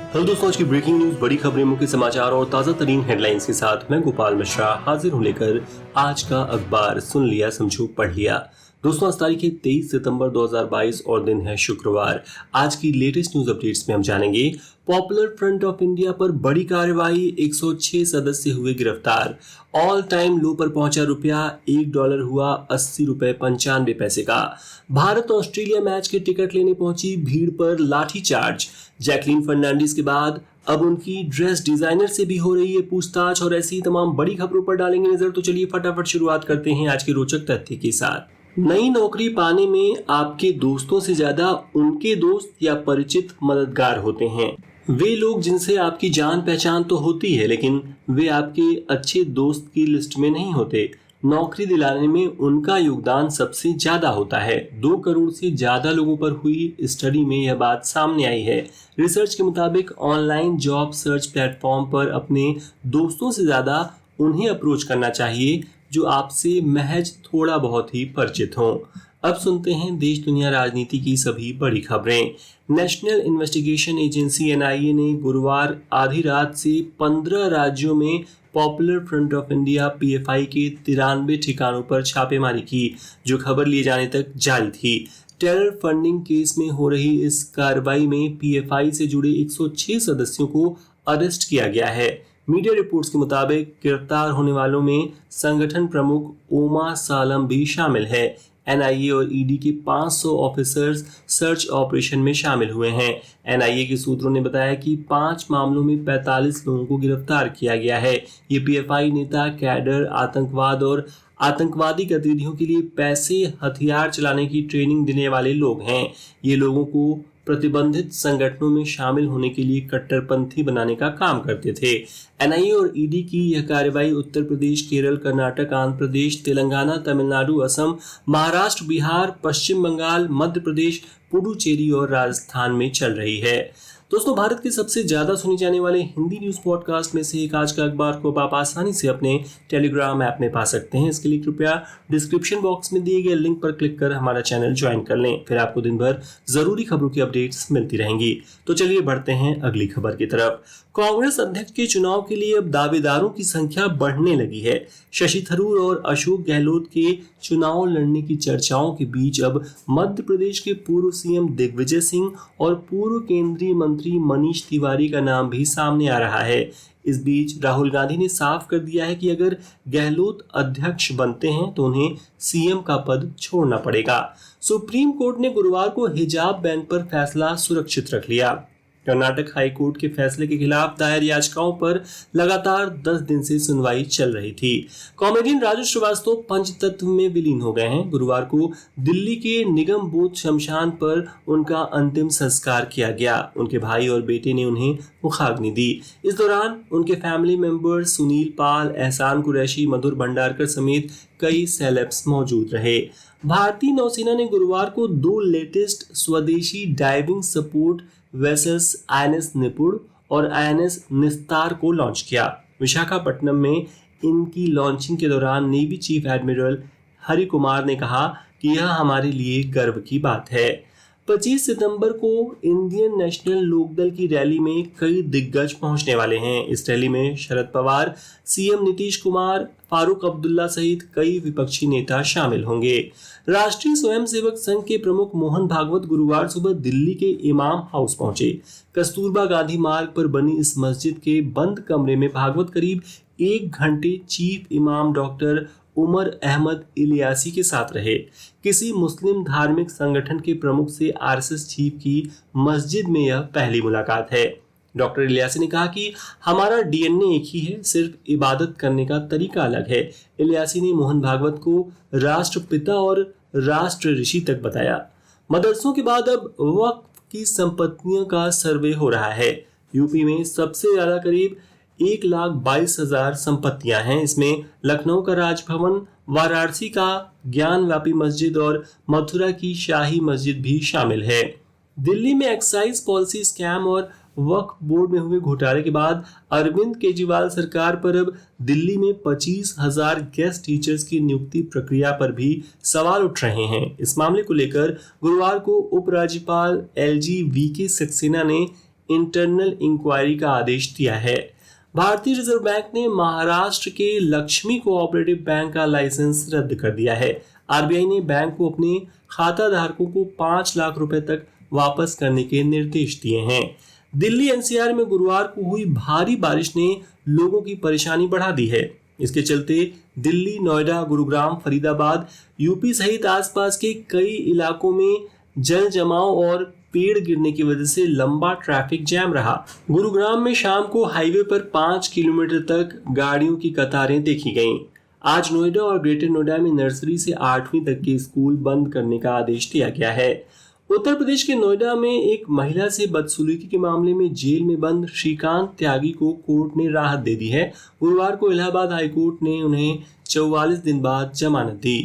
Hello दोस्तों, आज की ब्रेकिंग न्यूज, बड़ी खबरें, मुख्य समाचार और ताजा तरीन हेडलाइंस के साथ मैं गोपाल मिश्रा हाजिर हूं लेकर आज का अखबार। सुन लिया, समझो, पढ़ लिया। दोस्तों, आज तारीख है 23 सितंबर 2022 और दिन है शुक्रवार। आज की लेटेस्ट न्यूज अपडेट्स में हम जानेंगे पॉपुलर फ्रंट ऑफ इंडिया पर बड़ी कार्रवाई, 106 सदस्य हुए गिरफ्तार। ऑल टाइम लो पर पहुंचा रुपया, $1 हुआ 80 रुपए 95 पैसे का। भारत ऑस्ट्रेलिया मैच के टिकट लेने पहुंची भीड़ पर लाठीचार्ज। जैकलीन फर्नांडिस के बाद अब उनकी ड्रेस डिजाइनर से भी हो रही है पूछताछ। और ऐसी तमाम बड़ी खबरों पर डालेंगे नजर। तो चलिए फटाफट शुरुआत करते हैं आज के रोचक तथ्य के साथ। नई नौकरी पाने में आपके दोस्तों से ज्यादा उनके दोस्त या परिचित मददगार होते हैं। वे लोग जिनसे आपकी जान पहचान तो होती है, लेकिन वे आपके अच्छे दोस्त की लिस्ट में नहीं होते। नौकरी दिलाने में उनका योगदान सबसे ज्यादा होता है। 2 करोड़ से ज्यादा लोगों पर हुई स्टडी में यह बात सामने आई है। रिसर्च के मुताबिक ऑनलाइन जॉब सर्च प्लेटफॉर्म पर अपने दोस्तों से ज्यादा उन्हें अप्रोच करना चाहिए जो आपसे महज थोड़ा बहुत ही परिचित हों। अब सुनते हैं देश दुनिया राजनीति की सभी बड़ी खबरें। नेशनल इन्वेस्टिगेशन एजेंसी एनआईए ने गुरुवार आधी रात से 15 राज्यों में popular front of India PFI के 93 ठिकानों पर छापेमारी की, जो खबर लिए जाने तक जारी थी। टेरर फंडिंग केस में हो रही इस कार्रवाई में पीएफआई से जुड़े 106 सदस्यों को अरेस्ट किया गया है। मीडिया रिपोर्ट्स के मुताबिक गिरफ्तार होने वालों में संगठन प्रमुख ओमा सालम भी शामिल है। एनआईए और ईडी के 500 ऑफिसर्स सर्च ऑपरेशन में शामिल हुए हैं। एनआईए के सूत्रों ने बताया कि 5 मामलों में 45 लोगों को गिरफ्तार किया गया है। ये पीएफआई नेता, कैडर, आतंकवाद और आतंकवादी गतिविधियों के लिए पैसे, हथियार चलाने की ट्रेनिंग देने वाले लोग हैं। ये लोगों को प्रतिबंधित संगठनों में शामिल होने के लिए कट्टरपंथी बनाने का काम करते थे। एनआईए और ईडी की यह कार्रवाई उत्तर प्रदेश, केरल, कर्नाटक, आंध्र प्रदेश, तेलंगाना, तमिलनाडु, असम, महाराष्ट्र, बिहार, पश्चिम बंगाल, मध्य प्रदेश, पुडुचेरी और राजस्थान में चल रही है। दोस्तों, भारत के सबसे ज्यादा सुने जाने वाले हिंदी न्यूज पॉडकास्ट में से एक आज का अखबार को आप आसानी से अपने टेलीग्राम ऐप में पा सकते हैं। इसके लिए कृपया डिस्क्रिप्शन बॉक्स में दिए गए लिंक पर क्लिक कर हमारा चैनल ज्वाइन कर लें। फिर आपको दिन भर जरूरी खबरों की अपडेट्स मिलती रहेंगी। तो चलिए बढ़ते हैं अगली खबर की तरफ। कांग्रेस अध्यक्ष के चुनाव के लिए अब दावेदारों की संख्या बढ़ने लगी है। शशि थरूर और अशोक गहलोत के चुनाव लड़ने की चर्चाओं के बीच अब मध्य प्रदेश के पूर्व सीएम दिग्विजय सिंह और पूर्व केंद्रीय मंत्री मनीष तिवारी का नाम भी सामने आ रहा है। इस बीच राहुल गांधी ने साफ कर दिया है कि अगर गहलोत अध्यक्ष बनते हैं तो उन्हें सीएम का पद छोड़ना पड़ेगा। सुप्रीम कोर्ट ने गुरुवार को हिजाब बैन पर फैसला सुरक्षित रख लिया। कर्नाटक हाई कोर्ट के फैसले के खिलाफ दायर याचिकाओं पर लगातार 10 दिन से सुनवाई चल रही थी। कॉमेडियन राजू श्रीवास्तव पंचतत्व में विलीन हो गए हैं। गुरुवार को दिल्ली के निगम बोध शमशान पर उनका अंतिम संस्कार किया गया। उनके भाई और बेटे ने उन्हें मुखाग्नि दी। इस दौरान उनके फैमिली मेंबर सुनील पाल, एहसान कुरैशी, मधुर भंडारकर समेत कई सेलेब्स मौजूद रहे। भारतीय नौसेना ने गुरुवार को 2 लेटेस्ट स्वदेशी डाइविंग सपोर्ट वेसल्स आईएनएस निपुण और आईएनएस निस्तार को लॉन्च किया। विशाखापट्टनम में इनकी लॉन्चिंग के दौरान navy chief admiral Hari Kumar ने कहा कि यह हमारे लिए गर्व की बात है। 25 सितंबर को इंडियन नेशनल लोकदल की रैली में कई दिग्गज पहुंचने वाले हैं। इस रैली में शरद पवार, सीएम नीतीश कुमार, फारूक अब्दुल्ला सहित कई विपक्षी नेता शामिल होंगे। राष्ट्रीय स्वयंसेवक संघ के प्रमुख मोहन भागवत गुरुवार सुबह दिल्ली के इमाम हाउस पहुंचे। कस्तूरबा गांधी मार्ग पर बनी इस मस्जिद के बंद कमरे में भागवत करीब 1 घंटे चीफ इमाम डॉक्टर उमर अहमद इलियासी के साथ रहे। किसी मुस्लिम धार्मिक संगठन के प्रमुख से आरएसएस चीफ की मस्जिद में यह पहली मुलाकात है। डॉक्टर इलियासी ने कहा कि हमारा डीएनए एक ही है, सिर्फ इबादत करने का तरीका अलग है। इलियासी ने मोहन भागवत को राष्ट्रपिता और राष्ट्र ऋषि तक बताया। मदरसों के बाद अब वक्फ की संपत्तियों का सर्वे हो रहा है। यूपी में सबसे ज्यादा करीब 1,22,000 संपत्तियां हैं। इसमें लखनऊ का राजभवन, वाराणसी का ज्ञानव्यापी मस्जिद और मथुरा की शाही मस्जिद भी शामिल है। दिल्ली में एक्साइज पॉलिसी स्कैम और वक्फ बोर्ड में हुए घोटाले के बाद अरविंद केजरीवाल सरकार पर अब दिल्ली में 25,000 गेस्ट टीचर्स की नियुक्ति प्रक्रिया पर भी सवाल उठ रहे हैं। इस मामले को लेकर गुरुवार को उपराज्यपाल एलजी वीके सक्सेना ने इंटरनल इंक्वायरी का आदेश दिया है। भारतीय रिजर्व बैंक ने महाराष्ट्र के लक्ष्मी कोऑपरेटिव बैंक का लाइसेंस रद्द कर दिया है। आरबीआई ने बैंक को अपने खाता धारकों को 5 लाख रुपए तक वापस करने के निर्देश दिए हैं। दिल्ली एनसीआर में गुरुवार को हुई भारी बारिश ने लोगों की परेशानी बढ़ा दी है। इसके चलते दिल्ली, नोएडा, गुरुग्राम, फरीदाबाद, यूपी सहित आसपास के कई इलाकों में जल जमाव और पेड़ गिरने की वजह से लंबा ट्रैफिक जैम रहा। गुरुग्राम में शाम को हाईवे पर 5 किलोमीटर तक गाड़ियों की कतारें देखी गईं। आज नोएडा और ग्रेटर नोएडा में नर्सरी से 8वीं तक के स्कूल बंद करने का आदेश दिया गया है। उत्तर प्रदेश के नोएडा में एक महिला से बदसलूकी के मामले में जेल में बंद श्रीकांत त्यागी को कोर्ट ने राहत दे दी है। गुरुवार को इलाहाबाद हाईकोर्ट ने उन्हें 44 दिन बाद जमानत दी।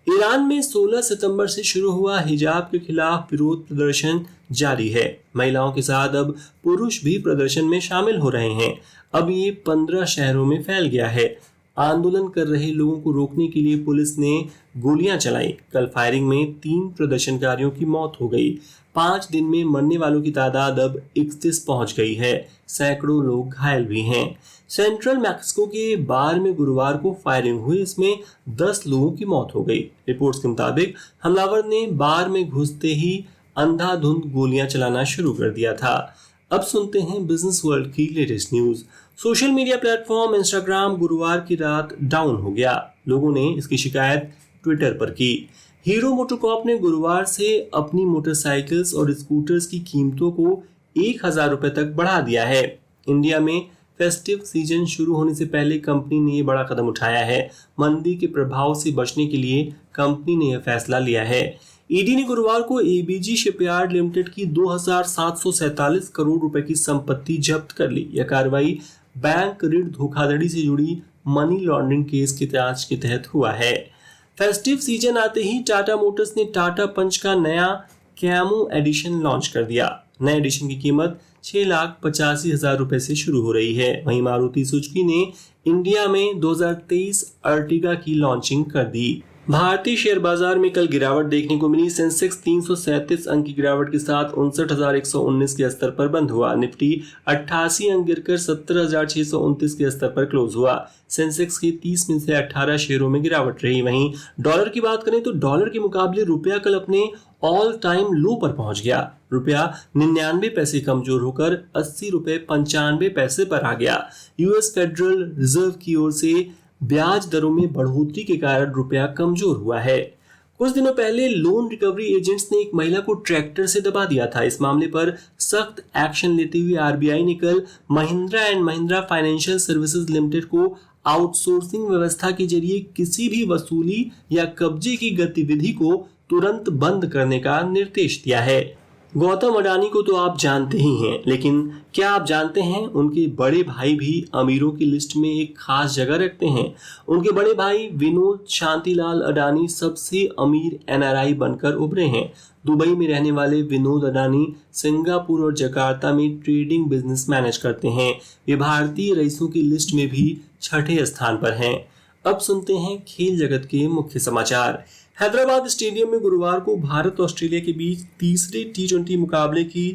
ईरान में 16 सितंबर से शुरू हुआ हिजाब के खिलाफ विरोध प्रदर्शन जारी है। महिलाओं के साथ अब पुरुष भी प्रदर्शन में शामिल हो रहे हैं। अब ये 15 शहरों में फैल गया है। आंदोलन कर रहे लोगों को रोकने के लिए पुलिस ने गोलियां चलाई। कल फायरिंग में 3 प्रदर्शनकारियों की मौत हो गई। 5 दिन में मरने वालों की तादाद अब 31 पहुंच गई है। सैकड़ों लोग घायल भी हैं। सेंट्रल मैक्सिको के बार में गुरुवार को फायरिंग हुई। इसमें 10 लोगों की मौत हो गई। रिपोर्ट्स के मुताबिक हमलावर ने बार में घुसते ही अंधाधुंध गोलियां चलाना शुरू कर दिया था। अब सुनते हैं बिजनेस वर्ल्ड की latest news. Social media platform Instagram गुरुवार की रात डाउन हो गया। लोगों ने इसकी शिकायत ट्विटर पर की। हीरो मोटोकॉर्प ने गुरुवार से अपनी मोटरसाइकिल्स और स्कूटर्स की कीमतों को 1000 रुपए तक बढ़ा दिया है। इंडिया में फेस्टिव सीजन शुरू होने से पहले कंपनी ने ये बड़ा कदम उठाया है। मंदी के प्रभाव से बचने के लिए कंपनी ने यह फैसला लिया है। ईडी ने गुरुवार को एबीजी शिपयार्ड लिमिटेड की 2747 करोड़ रुपए की संपत्ति जब्त कर ली। यह कार्रवाई बैंक ऋण धोखाधड़ी से जुड़ी मनी लॉन्ड्रिंग केस की जांच के तहत हुआ है। फेस्टिव सीजन आते ही टाटा मोटर्स ने टाटा पंच का नया कैमो एडिशन लॉन्च कर दिया। नए एडिशन की कीमत 6,85,000 रुपए से शुरू हो रही है। वहीं मारुति सुजुकी ने इंडिया में 2023 अर्टिगा की लॉन्चिंग कर दी। भारतीय शेयर बाजार में कल गिरावट देखने को मिली। सेंसेक्स 337 अंक की गिरावट के साथ 59,119 के स्तर पर बंद हुआ। निफ्टी 88 अंक गिरकर 70,629 के स्तर पर क्लोज हुआ। सेंसेक्स के 30 में से 18 शेयरों में गिरावट रही। वहीं डॉलर की बात करें तो डॉलर के मुकाबले रुपया कल अपने ऑल टाइम लो पर पहुंच गया। रुपया 99 पैसे कमजोर होकर 80 रुपए 95 पैसे पर आ गया। यूएस फेडरल रिजर्व की ओर से ब्याज दरों में बढ़ोतरी के कारण रुपया कमजोर हुआ है। कुछ दिनों पहले लोन रिकवरी एजेंट्स ने एक महिला को ट्रैक्टर से दबा दिया था। इस मामले पर सख्त एक्शन लेते हुए आरबीआई ने कल Mahindra and Mahindra financial services limited को आउटसोर्सिंग व्यवस्था के जरिए किसी भी वसूली या कब्जे की गतिविधि को तुरंत बंद करने का निर्देश दिया है। गौतम अडानी को तो आप जानते ही हैं, लेकिन क्या आप जानते हैं उनके बड़े भाई भी अमीरों की लिस्ट में एक खास जगह रखते हैं। उनके बड़े भाई विनोद शांतिलाल अडानी सबसे अमीर एनआरआई बनकर उभरे हैं। दुबई में रहने वाले विनोद अडानी सिंगापुर और जकार्ता में ट्रेडिंग बिजनेस मैनेज करते हैं। वे भारतीय रईसों की लिस्ट में भी 6ठे स्थान पर हैं। अब सुनते हैं खेल जगत के मुख्य समाचार। हैदराबाद स्टेडियम में गुरुवार को भारत ऑस्ट्रेलिया के बीच तीसरे टी20 मुकाबले की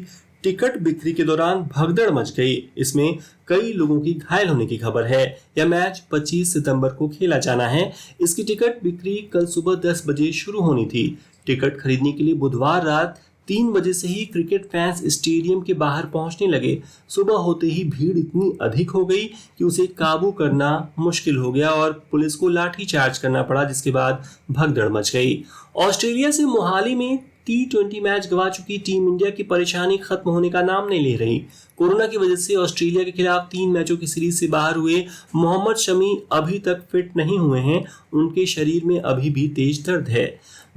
टिकट बिक्री के दौरान भगदड़ मच गई। इसमें कई लोगों की घायल होने की खबर है। यह मैच 25 सितंबर को खेला जाना है। इसकी टिकट बिक्री कल सुबह 10 बजे शुरू होनी थी। टिकट खरीदने के लिए बुधवार रात 3 बजे से ही क्रिकेट फैंस स्टेडियम के बाहर पहुंचने लगे। सुबह होते ही भीड़ इतनी अधिक हो गई कि उसे काबू करना मुश्किल हो गया और पुलिस को लाठीचार्ज करना पड़ा, जिसके बाद भगदड़ मच गई। ऑस्ट्रेलिया से मोहाली में टी20 मैच गंवा चुकी टीम इंडिया की परेशानी खत्म होने का नाम नहीं ले रही। कोरोना की वजह से ऑस्ट्रेलिया के खिलाफ 3 मैचों की सीरीज से बाहर हुए मोहम्मद शमी अभी तक फिट नहीं हुए हैं। उनके शरीर में अभी भी तेज दर्द है।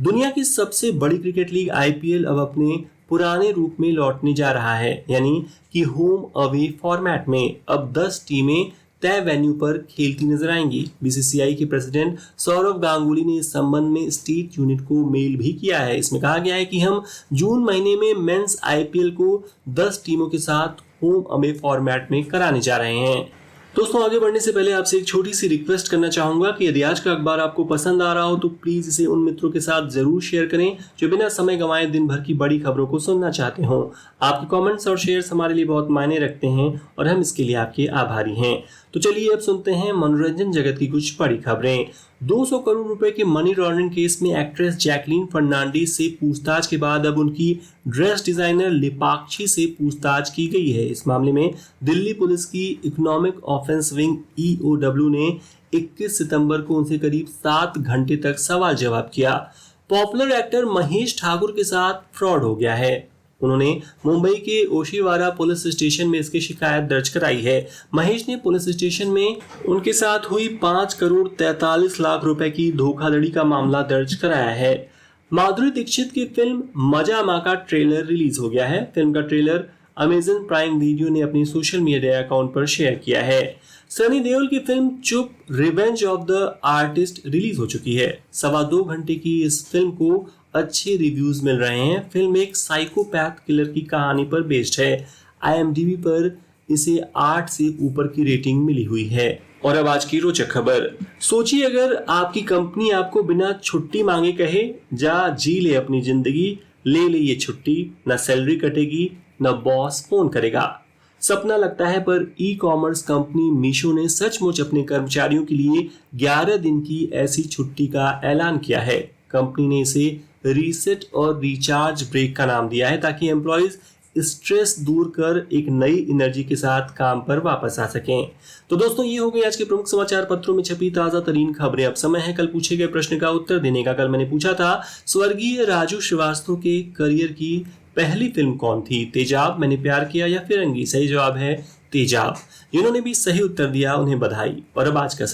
दुनिया की सबसे बड़ी क्रिकेट लीग आईपीएल अब अपने पुराने रूप में लौटने जा रहा है, यानी कि होम अवे फॉर्मेट में। अब 10 टीमें तय वेन्यू पर खेलती नजर आएंगी। बीसीसीआई के प्रेसिडेंट सौरव गांगुली ने इस संबंध में स्टेट यूनिट को मेल भी किया है। इसमें कहा गया है कि हम जून महीने में मेंस आईपीएल को 10 टीमों के साथ होम अवे फॉर्मेट में कराने जा रहे हैं। दोस्तों आगे बढ़ने से पहले आपसे एक छोटी सी रिक्वेस्ट करना चाहूंगा कि यदि आज का अखबार आपको पसंद आ रहा हो तो प्लीज इसे उन मित्रों के साथ जरूर शेयर करें जो बिना समय गंवाए दिन भर की बड़ी खबरों को सुनना चाहते हो। आपके कमेंट्स और शेयर्स हमारे लिए बहुत मायने रखते हैं और हम इसके लिए आपके आभारी हैं। तो चलिए अब सुनते हैं मनोरंजन जगत की कुछ बड़ी खबरें। 200 करोड़ रुपए के मनी लॉन्ड्रिंग केस में एक्ट्रेस जैकलीन फर्नांडीज से पूछताछ के बाद अब उनकी ड्रेस डिजाइनर लिपाक्षी से पूछताछ की गई है। इस मामले में दिल्ली पुलिस की इकोनॉमिक ऑफेंस विंग EOW ने 21 सितंबर को उनसे करीब 7 घंटे तक सवाल जवाब किया। पॉपुलर एक्टर महेश ठाकुर के साथ फ्रॉड हो गया है। उन्होंने मुंबई के ओशिवारा पुलिस स्टेशन में इसकी शिकायत दर्ज कराई है। महेश ने पुलिस स्टेशन में उनके साथ हुई 5 करोड़ 43 लाख रुपए की धोखाधड़ी का मामला दर्ज कराया है। माधुरी दीक्षित की फिल्म मजा माँ का ट्रेलर रिलीज हो गया है। फिल्म का ट्रेलर अमेजन प्राइम वीडियो ने अपनी सोशल मीडिया अकाउंट पर शेयर किया है। सनी देओल की फिल्म चुप revenge of the artist release हो चुकी है। 2.25 घंटे की इस फिल्म को अच्छे रिव्यूज मिल रहे हैं। फिल्म एक साइकोपैथ किलर की कहानी पर बेस्ड है। IMDb पर इसे 8 से ऊपर की रेटिंग मिली हुई है। और अब आज की रोचक खबर। सोचिए अगर आपकी कंपनी आपको बिना छुट्टी मांगे कहे जा जी ले अपनी जिंदगी, ले ये छुट्टी, न सैलरी कटेगी न बॉस फोन करेगा। सपना लगता है पर ई-कॉमर्स कंपनी मीशो ने सचमुच अपने कर्मचारियों के लिए 11 दिन की ऐसी छुट्टी का ऐलान किया है। कंपनी ने इसे रीसेट और रिचार्ज ब्रेक का नाम दिया है ताकि एम्प्लॉइज स्ट्रेस दूर कर एक नई एनर्जी के साथ काम पर वापस आ सकें। तो दोस्तों ये हो गई आज के प्रमुख समाचार पत्रों में छपी ताजा तरीन खबरें। अब समय है कल पूछे गए प्रश्न का उत्तर देने का। कल मैंने पूछा था स्वर्गीय राजू श्रीवास्तव के करियर की पहली फिल्म कौन थी? तेजाब, मैंने प्यार किया या फिरंगी? सही जवाब है तेजाब। जिन्होंने भी सही उत्तर दिया उन्हें बधाई। और अब आज का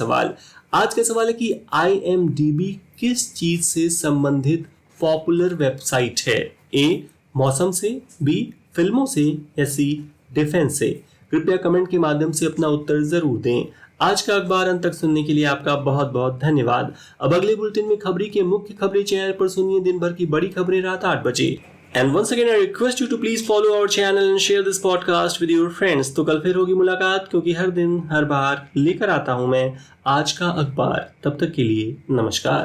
सवाल है कि IMDb किस चीज से संबंधित पॉपुलर वेबसाइट है? A मौसम से, B फिल्मों से या C डिफेंस से? कृपया कमेंट के माध्यम से अपना उत्तर जरूर दें। आज का अखबार अंत तक सुनने के लिए आपका बहुत बहुत धन्यवाद। अब अगले बुलेटिन में खबरी के मुख्य खबरें चैनल पर सुनिए दिन भर की बड़ी खबरें रात 8 बजे। And once again I request you to please follow our channel and share this podcast with your friends। तो कल फिर होगी मुलाकात, क्योंकि हर दिन हर बार लेकर आता हूं मैं आज का अखबार। तब तक के लिए नमस्कार।